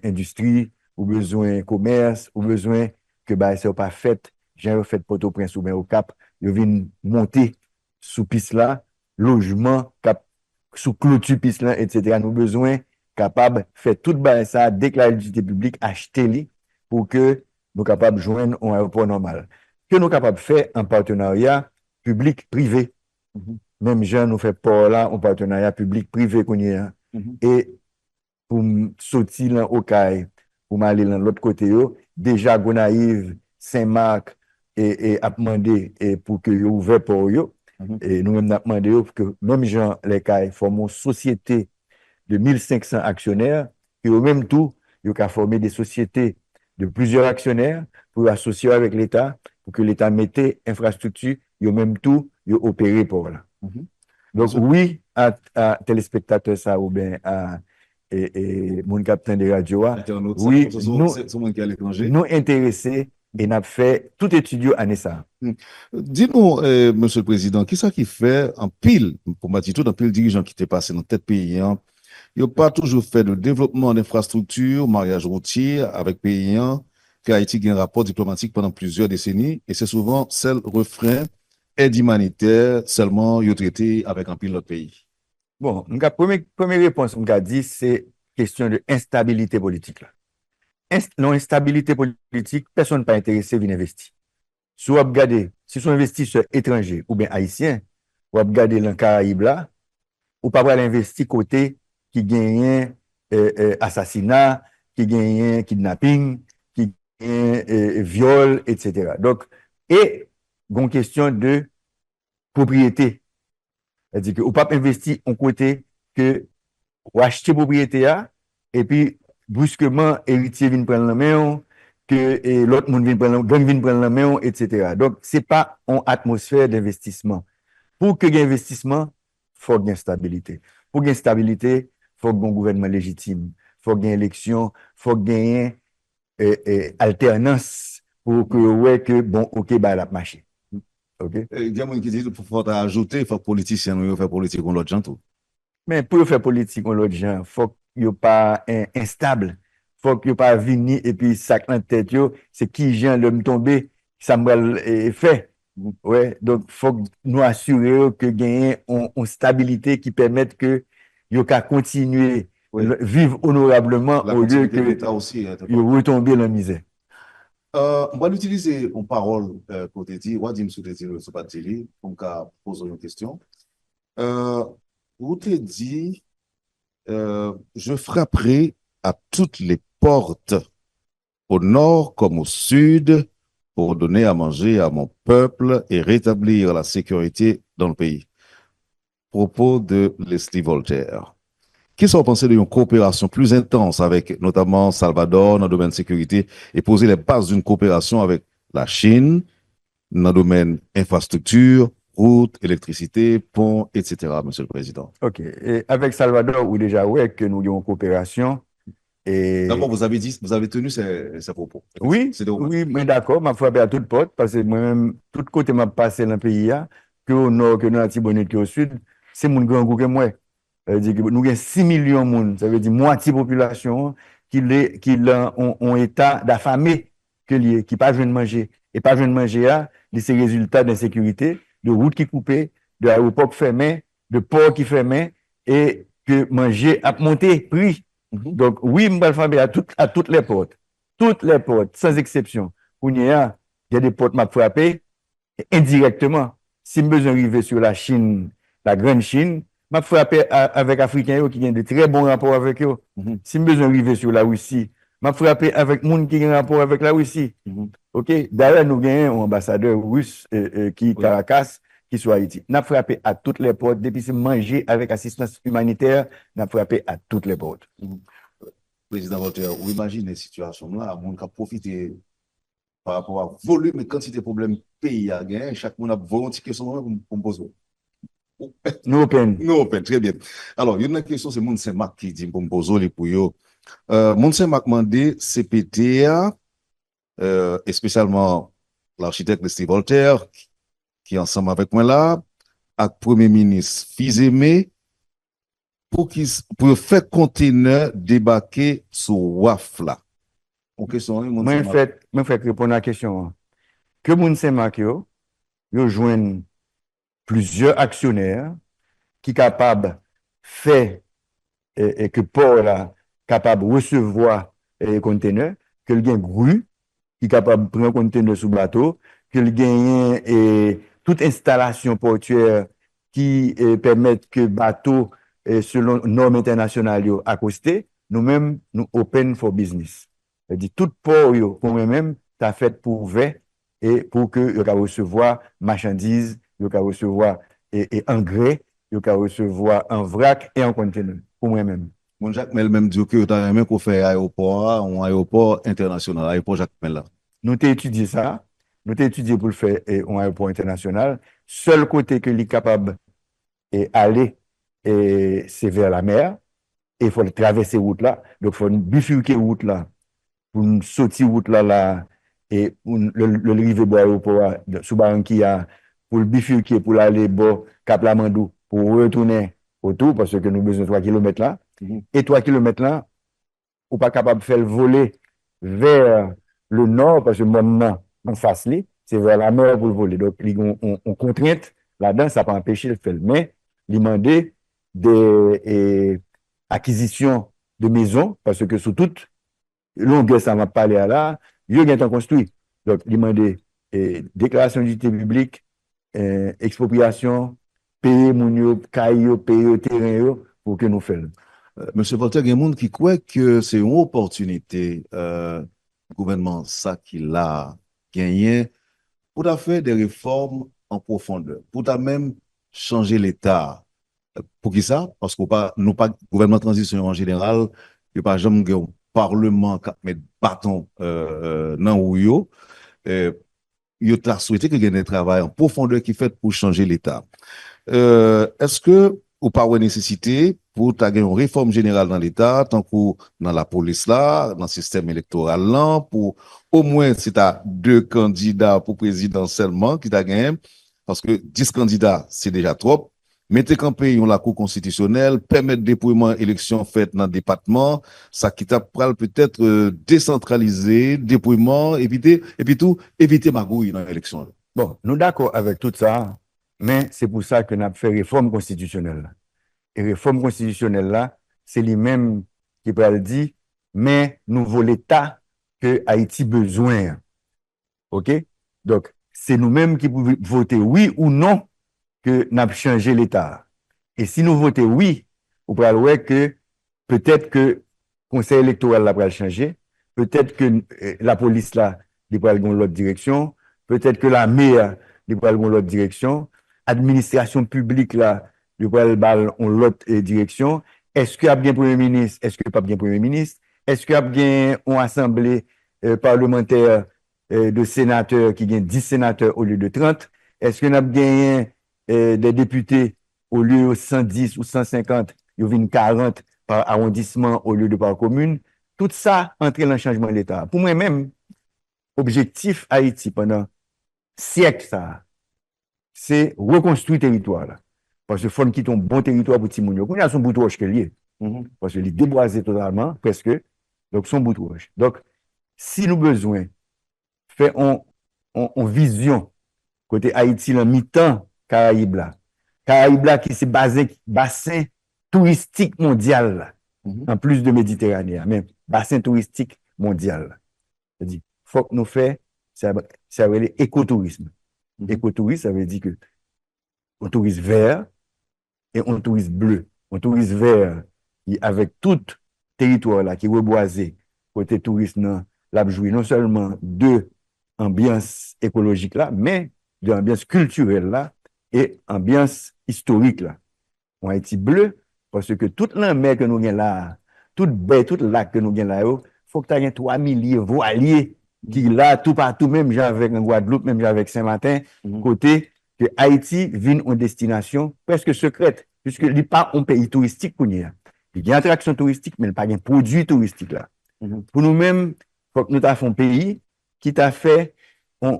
industrie, ou besoin commerce, ou besoin que bah, ça pas fait, j'ai fait Port-au-Prince ou bien au Cap, ils viennent monter sous piste là, logement, cap, sous clôture piste là, etc. Nous besoin capable de faire tout ça, déclarer l'utilité publique, acheter les pour que nous capables de joindre un aéroport normal. Que nous capables de faire en partenariat public-privé. Même gens nous fait pour là en partenariat public-privé qu'on y a. Et pour sortir là au CAI, pour aller dans l'autre côté, déjà Gonaïve, Saint-Marc et a demandé pour que vous ouvert pour eux. Et nous-mêmes avons demandé pour que même gens les CAI forment une société de 1500 actionnaires et au même tout, ils ont formé des sociétés de plusieurs actionnaires pour associer avec l'État, pour que l'État mette infrastructure et au même tout, ils opéré pour là. Donc oui, à téléspectateurs ça ou bien à mon capitaine de radio, oui, nous intéressés et nous avons fait tout étudier à ça. Dis-nous, Monsieur le Président, qui ça qui fait en pile, pour ma tout en pile dirigeants qui étaient passés dans tête pays, hein, ils n'ont pas toujours fait de développement d'infrastructures, mariage routier avec pays, que Haïti a un rapport diplomatique pendant plusieurs décennies, et c'est souvent seul refrain aide humanitaire seulement ils ont traité avec un pile d'autres pays. Bon, première réponse, on a dit, c'est question de instabilité politique. Non, instabilité politique, personne n'est pas intéressé à investir. Si vous regardez, si sont investisseurs étrangers ou bien haïtiens, vous regardez dans le Caraïbe là, ou pas aller investir côté qui gagne assassinat, qui gagne kidnapping, qui gagne viol, etc. Donc, et une question de propriété. C'est-à-dire que vous pas investir en côté que vous achetez propriété et puis brusquement héritier vient prendre la main, que l'autre monde vient prendre gang vient prendre la main, etc. Donc c'est pas une atmosphère d'investissement. Pour que y ait investissement, faut qu'il y ait stabilité. Pour qu'il y ait stabilité, faut qu'il y ait un gouvernement légitime, faut qu'il y ait élection, faut qu'il y ait alternance pour que ouais que bon OK bah la marché. OK. Il y a des gens qui disent qu'il faut ajouter, il faut que les politiciens nous fassent politique contre l'autre gens tout. Mais pour faire politique contre l'autre gens, faut qu'il n'y pas instable. Faut qu'il n'y pas venir et puis ça en tête c'est qui gens l'homme tombé, ça me fait. Ouais, donc faut nous assurer que gagne une stabilité qui permette que yo ka continuer vivre honorablement au lieu que l'État aussi yo retomber dans la misère. On va utiliser une parole pour te dire, on va dire monsieur te dire ce pas télé pour poser une question. Vous te dit je frapperai à toutes les portes au nord comme au sud pour donner à manger à mon peuple et rétablir la sécurité dans le pays. Propos de Leslie Voltaire. Qu'est-ce que vous pensez d'une coopération plus intense avec notamment Salvador dans le domaine de sécurité et poser les bases d'une coopération avec la Chine dans le domaine infrastructure, route, électricité, pont, etc., Monsieur le Président? OK. Et avec Salvador, ou déjà, ouais, que nous avons une coopération. Et... D'abord, vous avez tenu ces propos. Oui, oui, mais d'accord, m'a frappé à toute porte, parce que moi-même, tout côté m'a passé dans le pays, que au nord, que dans la Tibonite, que au sud, c'est mon grand goût que moi. C'est-à-dire que nous avons 6 millions de monde, ça veut dire moitié population qui ont état d'affamé, qui pas besoin de manger. Et pas besoin de manger, c'est résultats d'insécurité, de routes qui coupées, de aéroports fermés, de ports qui fermés, et que manger a monté prix Donc, oui, je vais frapper à toutes les portes. Toutes les portes, sans exception. Il y a des portes qui frappé indirectement. Si je besoin d'arriver sur la Chine, la grande Chine, je frappé avec les Africains qui ont de très bons rapports avec eux. Si je besoin d'arriver sur la Russie, je frappé avec les gens qui ont un rapport avec la Russie. OK? D'ailleurs, nous avons un ambassadeur russe qui Caracas, qui soit Haïti. Nous avons frappé à toutes les portes. Depuis que manger avec assistance humanitaire, nous avons frappé à toutes les portes. Président Voltaire, vous imaginez la situation là, on a profité par rapport à volume et quantité de problèmes pays à gagner, chaque monde a volontiers question pour me poser. Nous open. Nous open, très bien. Alors, il y a une question, c'est Moun Saint-Marc qui dit pour me poser pour yo. Moun Saint-Marc demandé CPTA, et spécialement l'architecte Steve Voltaire, qui est ensemble avec moi là, avec Premier ministre Fils-Aimé, pour faire conteneur débarquer sur WAF là. Moi, je fais répondre à la question. Que Moun Saint-Marc yo joignent plusieurs actionnaires qui sont capables de faire et que port là capable de recevoir les conteneurs, que le gain grue qui est capable de prendre un conteneur sous bateau, que le gain et toute installation portuaire qui permettent que bateau selon normes internationales accosté, nous-mêmes nous open for business. C'est-à-dire tout port yo pour moi-même t'as fait pour ouvert et pour que yo ka recevoir marchandises, yo ka recevoir et engrais, yo ka recevoir en vrac et en conteneur pour moi-même. Mon Jacques Mel même dit que tu as même qu'on fait aéroport, un aéroport international, aéroport Jacques Mel là. Nous t'ai étudié ça, nous t'ai étudié pour le faire un aéroport international. Seul côté que l'est capable d'aller c'est vers la mer et il faut traverser route là, donc il faut bifurquer route là pour sortir route là et pour le arriver à l'aéroport sous Barranquilla pour le bifurquer pour aller au Cap Lamandou pour retourner autour parce que nous avons besoin de 3 km là. Et 3 km là, on n'est pas capable de faire le voler vers le nord parce que maintenant, en face, c'est vers la mer pour le voler. Donc, on contrainte là-dedans, ça peut empêcher le faire. Mais, il demander des acquisitions de maisons parce que sous toute longueur, ça m'a parlé à là, il y a construit. Donc, il demander déclaration d'utilité publique, expropriation, payer mon caillou, payer terrain pour que nous fassions. Monsieur Voltaire, il y a des gens qui croient que c'est une opportunité, le gouvernement, ça qu'il a gagné, pour faire des réformes en profondeur, pour même changer l'État. Pour qui ça? Parce que nous pas gouvernement de transition en général, il n'y a pas jamais un parlement qui met bâton dans Ouyo. Il a souhaité qu'il y ait des travail en profondeur qui fait pour changer l'État. Est-ce que ou pas de nécessité pour ta une réforme générale dans l'État, tant que dans la police là, dans le système électoral là, pour au moins si tu as 2 candidats pour président seulement qui t'a gagné, parce que 10 candidats, c'est déjà trop. Mettez campé la Cour constitutionnelle, permettre dépouillement élection faite dans le département, ça qui t'a peut-être décentraliser, dépouillement, éviter magouille dans l'élection. Bon, nous d'accord avec tout ça, mais c'est pour ça que nous avons fait réforme constitutionnelle. Et réforme constitutionnelle là, c'est lui-même qui peut le dire, mais nouveau l'État que Haïti besoin. OK? Donc, c'est nous-mêmes qui pouvons voter oui ou non que nous avons changé l'État. Et si nous votons oui, vous pouvez voir que peut-être que le conseil électoral là va changer, peut-être que la police là va aller dans l'autre direction, peut-être que la maire va aller dans l'autre direction, administration publique là va aller dans l'autre direction. Est-ce qu'il y a bien Premier ministre? Est-ce qu'il n'y a pas bien Premier ministre? Est-ce qu'il y a bien une assemblée parlementaire de sénateurs qui gagne 10 sénateurs au lieu de 30? Est-ce qu'il y a bien des députés au lieu de 110 ou 150, il y a 40 par arrondissement au lieu de par commune? Tout ça entre dans le changement de l'État. Pour moi-même, objectif Haïti pendant siècles, ça, c'est reconstruire le territoire. Là. Parce que faut quitter un bon territoire pour Timounio. Il y a son bout de roche qui est lié. Parce qu'il est déboisé totalement, presque. Donc, son bout de roche. Donc, si nous avons besoin de faire une vision côté Haïti, en mi-temps, Caraïbes là. Caraïbes là qui c'est basé bassin touristique mondial. Là. en plus de Méditerranée, mais bassin touristique mondial. C'est-à-dire, faut que nous fassions, ça veut dire écotourisme. Écotourisme, ça veut dire que on touriste vert et on touriste bleu. On touriste vert, avec tout territoire là qui est reboisé, côté touriste, là, jouit non seulement de ambiance écologique là, mais de ambiance culturelle là et ambiance historique là. On Haïti bleu, parce que toute la mer que nous avons là, toute baie, tout lac que nous avons là, il faut que tu aies 3 milliers voiliers qui là, tout partout, même avec en Guadeloupe, même avec Saint-Martin, côté que Haïti vient en destination presque secrète, puisque il n'est pas un pays touristique pour nous. Il y a une attraction touristique, mais il n'y a pas de produit touristique là. Pour nous-mêmes, il faut que nous fassions un pays qui t'a fait une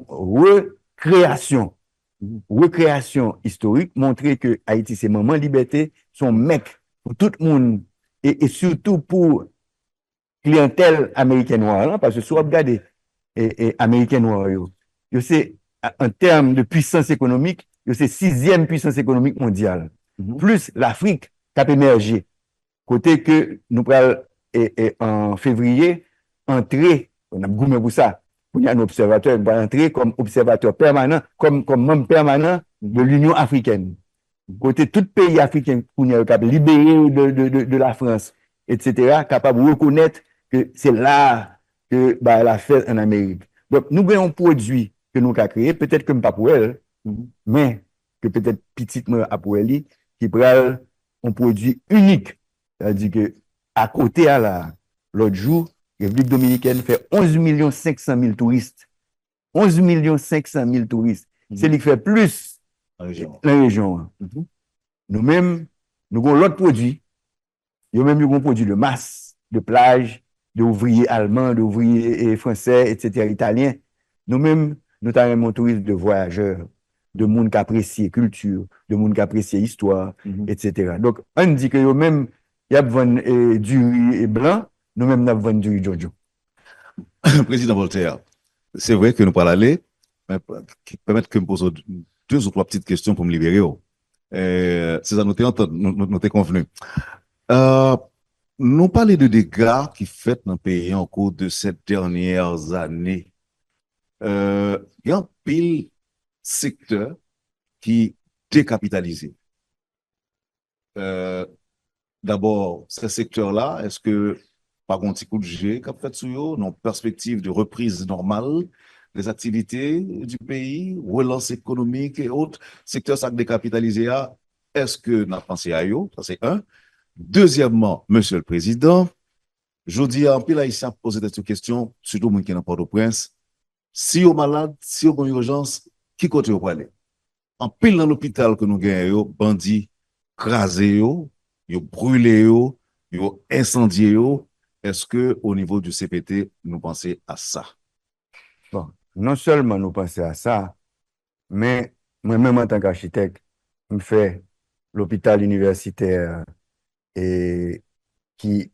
recréation historique, montrer que Haïti, c'est moment liberté, son mec pour tout le monde et surtout pour clientèle américaine noire, parce que si vous regardez américain noir, c'est en termes de puissance économique, c'est 6e puissance économique mondiale. Plus l'Afrique qui a émergé. Côté que nous prenons en février, entrer, on a goûté pour ça, il y a un observateur qui va entrer comme observateur permanent, comme membre permanent de l'Union africaine. Côté tout pays africain qui est libéré de la France, etc., capable de reconnaître que c'est là que la fête en Amérique. Donc, nous avons un produit que nous avons créé, peut-être comme pas pour elle, mais que peut-être petitement à pour elle, qui prend un produit unique. C'est-à-dire que à côté, l'autre jour, la République dominicaine fait 11 500 000 touristes. 11 500 000 touristes. C'est lui qui fait plus dans la région. Nous-mêmes, nous avons l'autre produit. Nous même nous avons un produit de masse, de plage, d'ouvriers allemands, d'ouvriers français, etc., italiens. Nous-mêmes, nous avons un tourisme de voyageurs, de monde qui apprécie culture, de monde qui apprécie histoire, etc. Donc, on dit que nous-mêmes, il y a du riz blanc, nous-mêmes, nous avons du riz Jojo. Président Voltaire, c'est vrai que nous parlons aller, mais permettre que je me pose 2 ou 3 petites questions pour me libérer. C'est ça, nous t'avons convenu. Nous parlons de dégâts qui fait dans le pays en cours de ces dernières années. Il y a un pile secteur qui décapitalisé. D'abord, ce secteur-là, est-ce que, par contre, petit coup de jet, qu'a fait sur eux, non perspective de reprise normale des activités du pays, relance économique et autres, secteur ça décapitalisé, est-ce que nous avons pensé à eux? Ça, c'est un. Deuxièmement, Monsieur le Président, je dis à un pile haïtien poser des questions, surtout moi qui est dans Port-au-Prince. Si vous êtes malade, si vous avez une urgence, qui côté vous aller? En pile dans l'hôpital que nous gagnons, bandits crasés, yo brûlé, yo incendié. Est-ce que au niveau du CPT, nous pensons à ça? Bon, non seulement nous pensons à ça, mais moi-même en tant qu'architecte, je fais l'hôpital universitaire et qui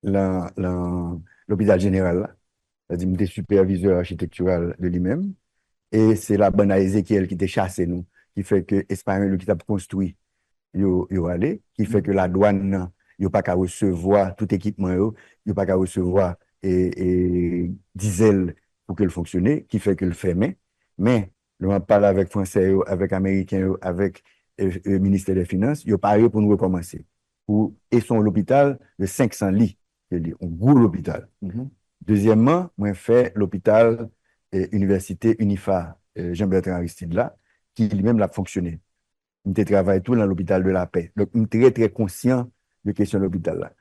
l'hôpital général, c'est-à-dire que je suis superviseur architectural de lui-même, et c'est la bonne Ézéchiel qui t'a chassé nous, qui fait que Espagnol qui t'a construit, yo allé, qui fait que la douane, yo pas qu'à recevoir tout équipement, yo pas qu'à recevoir diesel pour que le fonctionne, qui fait que le fermait, mais on parle avec Français, avec Américains, avec le ministère des Finances, yo pas pour nous recommencer. Et son l'hôpital de 500 lits, un gros hôpital. Deuxièmement, moi, fait l'hôpital Université Unifa Jean-Bertrand Aristide là, qui lui-même l'a fonctionné. Je travaille tout dans l'hôpital de la paix. Donc, je suis très, très conscient de la question de l'hôpital là.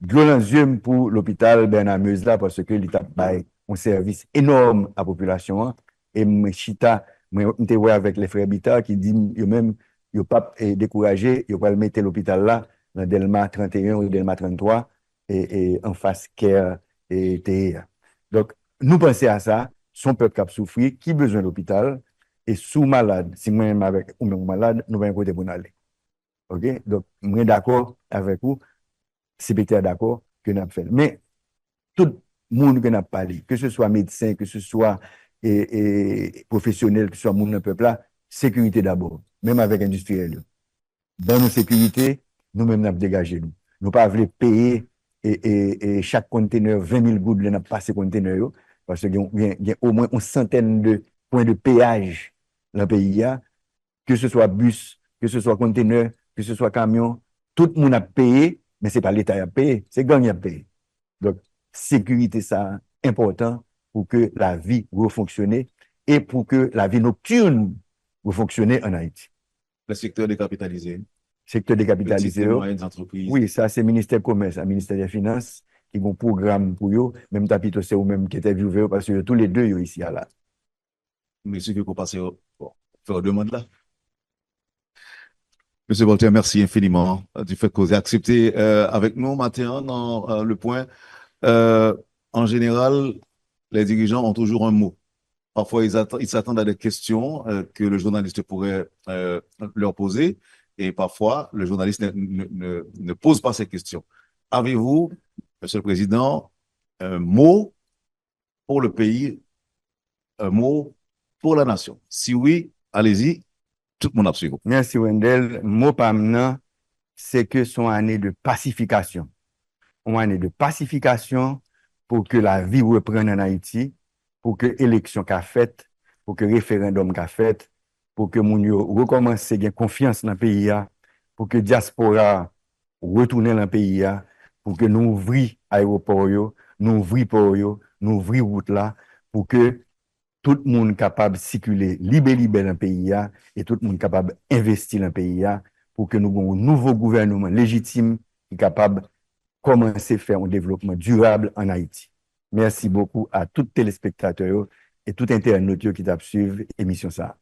De l'eau dans les yeux pour l'hôpital Bernard Meuse là, parce que l'État a un service énorme à la population. Et je suis avec les frères Bita qui disent, eux-mêmes, ils ne sont pas découragés, ils vont mettre l'hôpital là, dans Delma 31 ou Delma 33, et en face Caire et TEA. Donc, nous pensons à ça, son peuple qui a souffert, qui a besoin de l'hôpital, et sous malade, si moi-même avec ou même malade, nous allons côté pour aller. OK? Donc, je suis d'accord avec vous, CPT est d'accord que nous avons fait. Mais tout le monde que nous avons parlé, que ce soit médecin, que ce soit professionnel, que ce soit monde dans le peuple là, sécurité d'abord, même avec industriel. Dans nos sécurités, nous-mêmes nous avons dégagé nous. Nous ne pouvons pas payer et chaque conteneur 20 000 gouttes n'a passé conteneur yo, parce qu'il y a au moins une centaine de points de péage dans le pays, que ce soit bus, que ce soit conteneur, que ce soit camion, tout le monde a payé, mais ce n'est pas l'État qui a payé, c'est le gang qui a payé. Donc, sécurité, ça important pour que la vie refonctionne et pour que la vie nocturne refonctionne en Haïti. Le secteur décapitalisé, Secteur petites décapitalisé, et moyennes entreprises. oui, ça c'est ministère du Commerce, le ministère des Finances, qui ont un programme pour eux, même tapito c'est eux-mêmes qui étaient vivants parce que tous les deux sont ici à là. Monsieur que vous passez faire demande là. Monsieur Voltaire, merci infiniment du fait que vous avez accepté avec nous matin dans le point. En général, les dirigeants ont toujours un mot. Parfois, ils s'attendent à des questions que le journaliste pourrait leur poser et parfois, le journaliste ne pose pas ces questions. Avez-vous, Monsieur le Président, un mot pour le pays, un mot pour la nation? Si oui, allez-y, tout le monde a suivi. Merci Wendell. Mot par maintenant, c'est que son année de pacification. Une année de pacification pour que la vie reprenne en Haïti, pour que l'élection qu'a faite, pour que le référendum qu'a fait, pour que moun yo recommence à gagner confiance dans le pays, pour que diaspora retourne dans le pays, pour que nous ouvrions l'aéroport, nous ouvrions port, nous ouvrions route là, pour que tout le monde capable de circuler libre dans le pays et tout le monde capable d'investir dans le pays pour que nous ayons un nouveau gouvernement légitime qui est capable de commencer à faire un développement durable en Haïti. Merci beaucoup à tous les téléspectateurs et tout internautes qui suivent l'émission ça.